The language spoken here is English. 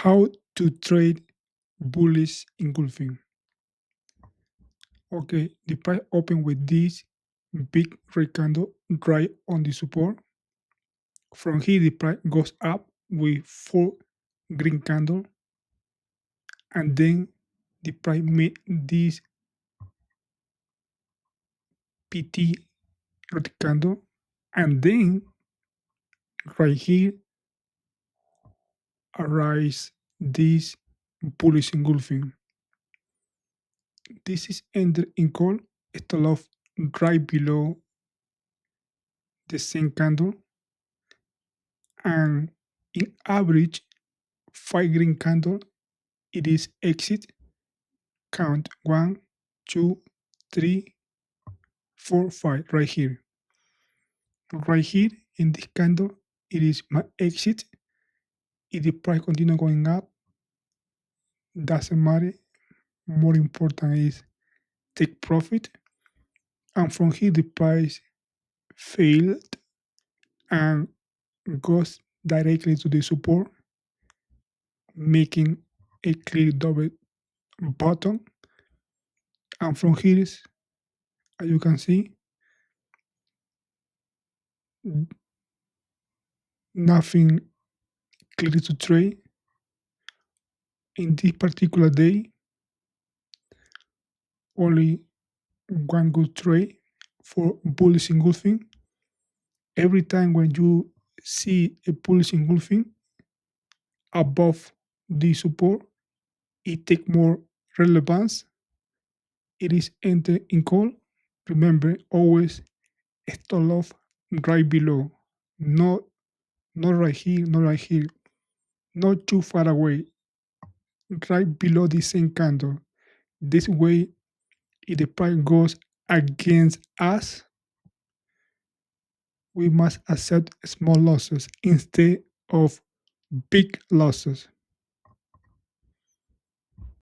How to trade bullish engulfing. Okay, the price open with this big red candle right on the support. From here, the price goes up with four green candle, and then the price made this PT red candle, and then right here arise this bullish engulfing. This is enter in call stop off right below the same candle, and in average 5 green candle it is exit count 1, 2, 3, 4, 5 right here in this candle it is my exit. If the price continue going up, doesn't matter, more important is take profit. And from here the price failed and goes directly to the support, making a clear double bottom. And from here is, as you can see, nothing clear to trade. In this particular day, only one good trade for bullish engulfing. Every time when you see a bullish engulfing above the support, it take more relevance. It is enter in call. Remember, always stop loss right below. Not not right here, not right here, not too far away, right below the same candle. This way, if the price goes against us, we must accept small losses instead of big losses.